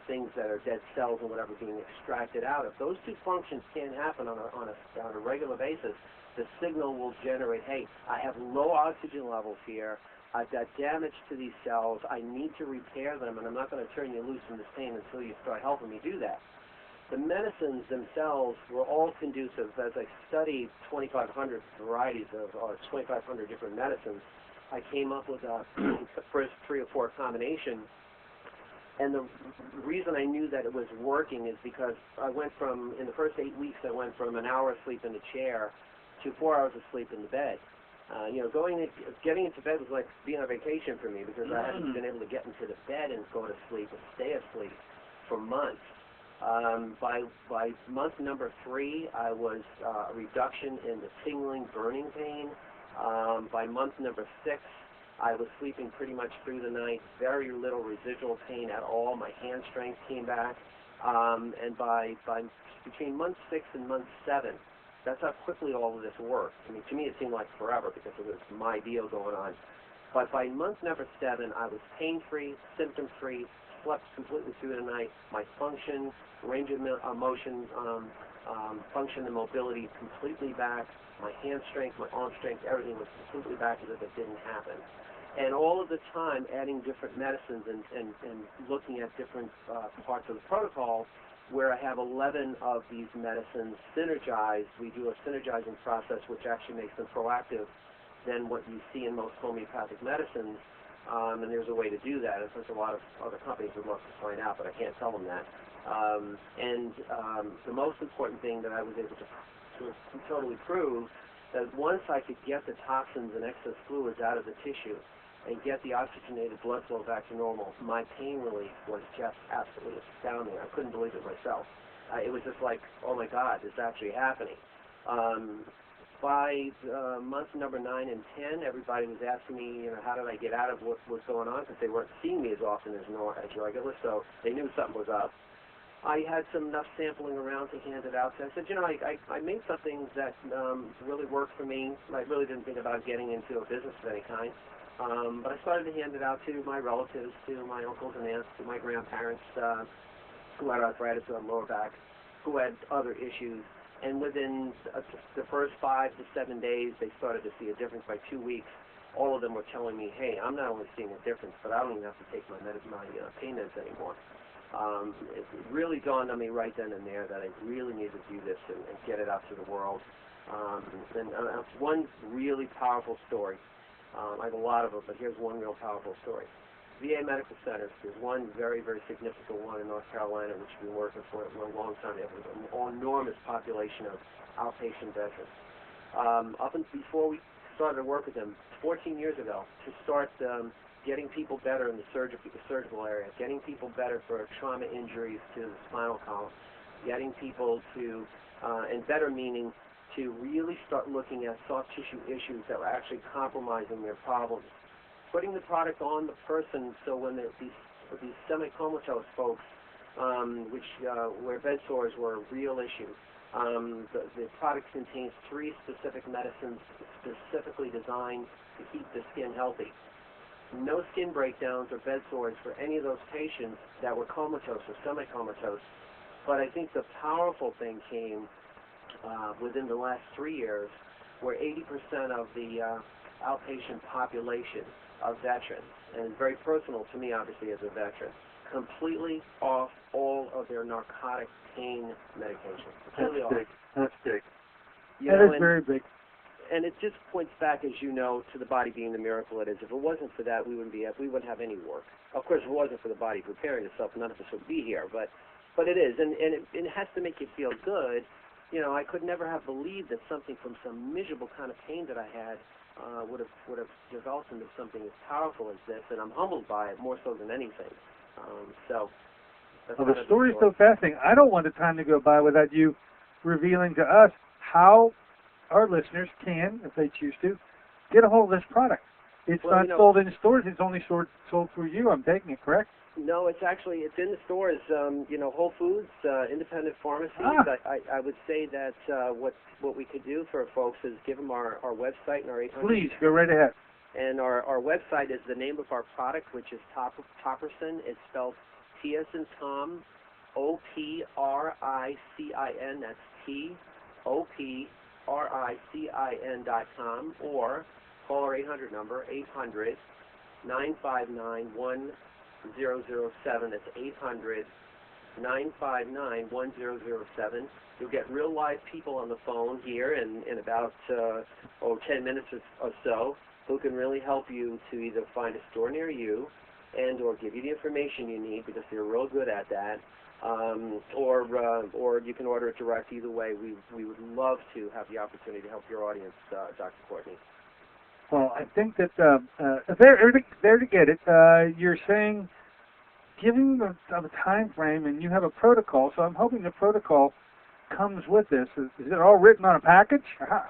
things that are dead cells and whatever being extracted out. If those two functions can't happen on a regular basis, the signal will generate, hey, I have low oxygen levels here, I've got damage to these cells, I need to repair them, and I'm not going to turn you loose from this pain until you start helping me do that. The medicines themselves were all conducive. As I studied 2,500 varieties or 2,500 different medicines, I came up with the first 3 or 4 combinations. And the reason I knew that it was working is because I went from, in the first 8 weeks, I went from an hour of sleep in a chair to 4 hours of sleep in the bed. Getting into bed was like being on vacation for me because I hadn't been able to get into the bed and go to sleep and stay asleep for months. By month number 3, I was a reduction in the tingling, burning pain. By month number 6, I was sleeping pretty much through the night, very little residual pain at all. My hand strength came back. And by between month 6 and month 7, that's how quickly all of this worked. I mean, to me it seemed like forever because it was my deal going on. But by month number 7, I was pain-free, symptom-free, slept completely through the night. My function, range of motion, function and mobility completely back. My hand strength, my arm strength, everything was completely back as if it didn't happen. And all of the time adding different medicines and looking at different parts of the protocol where I have 11 of these medicines synergized. We do a synergizing process which actually makes them proactive than what you see in most homeopathic medicines. and there's a way to do that. It's a lot of other companies would love to find out, but I can't tell them that. The most important thing that I was able to totally prove that once I could get the toxins and excess fluids out of the tissue and get the oxygenated blood flow back to normal, my pain relief was just absolutely astounding. I couldn't believe it myself. It was just like, oh my God, this is actually happening. By month number 9 and 10, everybody was asking me, how did I get out of what was going on, because they weren't seeing me as often as regular, so they knew something was up. I had enough sampling around to hand it out. So I said, I made something that really worked for me. I really didn't think about getting into a business of any kind. But I started to hand it out to my relatives, to my uncles and aunts, to my grandparents who had arthritis on lower back, who had other issues. And within the first 5 to 7 days, they started to see a difference. By 2 weeks, all of them were telling me, hey, I'm not only seeing a difference, but I don't even have to take my pain meds anymore. It really dawned on me right then and there that I really needed to do this and get it out to the world. One really powerful story. I have a lot of them, but here's one real powerful story. VA Medical Centers, there's one very, very significant one in North Carolina, which we've been working for a long time. They have an enormous population of outpatient veterans. Before we started to work with them 14 years ago, to start getting people better in the surgical area, getting people better for trauma injuries to the spinal column, getting people to, and better meaning, to really start looking at soft tissue issues that were actually compromising their problems. Putting the product on the person so when these semi-comatose folks, where bed sores were a real issue, the product contains 3 specific medicines specifically designed to keep the skin healthy. No skin breakdowns or bed sores for any of those patients that were comatose or semi-comatose. But I think the powerful thing came within the last 3 years, where 80% of the outpatient population of veterans, and it's very personal to me, obviously, as a veteran, completely off all of their narcotic pain medication. Completely off. That's big. That is very big. And it just points back, as you know, to the body being the miracle it is. If it wasn't for that, we wouldn't have any work. Of course, if it wasn't for the body preparing itself, none of us would be here. But it is, and it has to make you feel good. I could never have believed that something from some miserable kind of pain that I had would have developed into something as powerful as this, and I'm humbled by it more so than anything. Well, the story's so fascinating. I don't want the time to go by without you revealing to us how our listeners can, if they choose to, get a hold of this product. It's not sold in stores. It's only sold through you. I'm taking it, correct? No, it's in the stores. Whole Foods, independent pharmacies. I would say that what we could do for folks is give them our website and our 800. Please, go right ahead. And our website is the name of our product, which is Topricin. It's spelled T as in Tom, OPRICIN. That's TOPRICIN.com, or call our 800 number, 800-959-1007. That's 800-959-1007. You'll get real live people on the phone here in about 10 minutes or so, who can really help you to either find a store near you and or give you the information you need, because they're real good at that, or you can order it direct. Either way, we would love to have the opportunity to help your audience, Dr. Courtney. Well, I think that if they're there to get it, you're saying giving them a time frame, and you have a protocol, so I'm hoping the protocol comes with this. Is it all written on a package?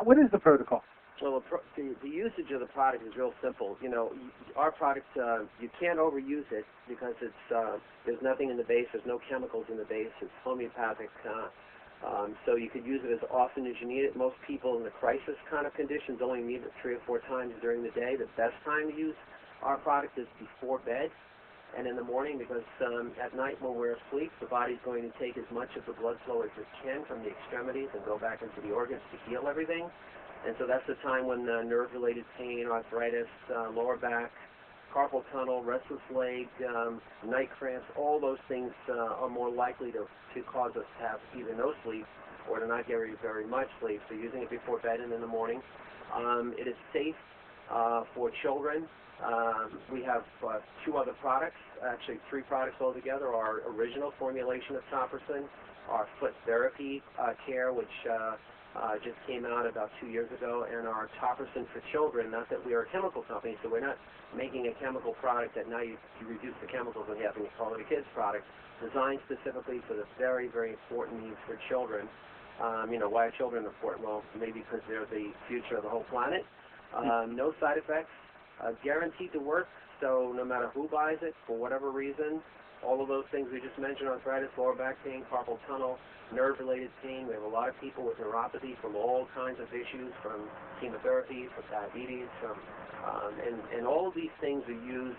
What is the protocol? Well, the usage of the product is real simple. Our product, you can't overuse it because there's nothing in the base. There's no chemicals in the base. It's homeopathic. So you could use it as often as you need it. Most people in the crisis kind of conditions only need it 3 or 4 times during the day. The best time to use our product is before bed and in the morning, because at night when we're asleep, the body's going to take as much of the blood flow as it can from the extremities and go back into the organs to heal everything. And so that's the time when nerve-related pain, arthritis, lower back, carpal tunnel, restless leg, night cramps, all those things are more likely to cause us to have either no sleep or to not get very much sleep. So using it before bed and in the morning. It is safe for children. We have 2 other products, actually 3 products altogether. Our original formulation of Topricin, our foot therapy care, which just came out about 2 years ago, and our Topricin for children. Not that we are a chemical company, so we're not making a chemical product that now you reduce the chemicals we have and you call it a kid's product, designed specifically for the very, very important needs for children. Why are children important? Well, maybe because they're the future of the whole planet. No side effects, guaranteed to work, so no matter who buys it, for whatever reason, all of those things we just mentioned, arthritis, lower back pain, carpal tunnel, nerve-related pain. We have a lot of people with neuropathy from all kinds of issues, from chemotherapy, from diabetes, and all of these things are used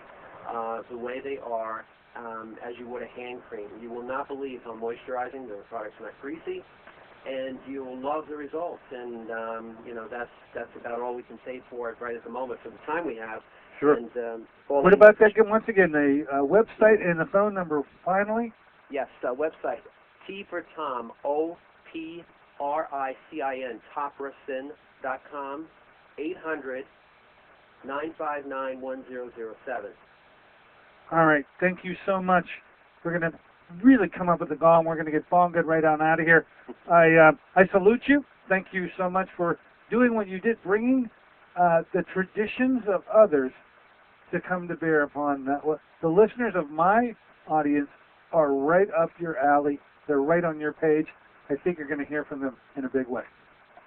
the way they are, as you would a hand cream. You will not believe how moisturizing the product's not greasy, and you will love the results. And that's about all we can say for it right at the moment for the time we have. Sure. And, what about that? Once again, the website and the phone number finally? Yes, website, T for Tom, OPRICIN, Topricin.com, 800-959-1007. All right. Thank you so much. We're going to really come up with the gong. We're going to get Bonggood right on out of here. I salute you. Thank you so much for doing what you did, bringing the traditions of others to come to bear upon that. The listeners of my audience are right up your alley. They're right on your page. I think you're going to hear from them in a big way.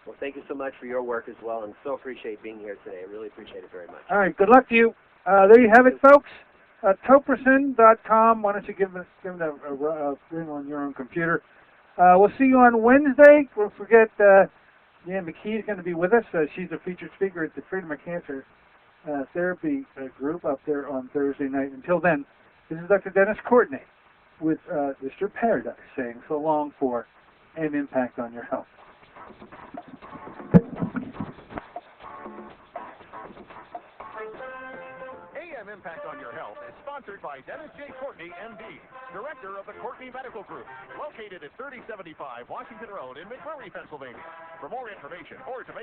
Well, thank you so much for your work as well, and so appreciate being here today. I really appreciate it very much. All right. Good luck to you. There you have it, folks. Topricin.com. Why don't you give it a ring on your own computer? We'll see you on Wednesday. Don't forget, Jan McKee is going to be with us. She's a featured speaker at the Freedom of Cancer Therapy group up there on Thursday night. Until then, this is Dr. Dennis Courtney with Mr. Paradise saying so long for an impact on your health. AM Impact on Your Health is sponsored by Dennis J. Courtney, MD, Director of the Courtney Medical Group, located at 3075 Washington Road in McMurray, Pennsylvania. For more information or to make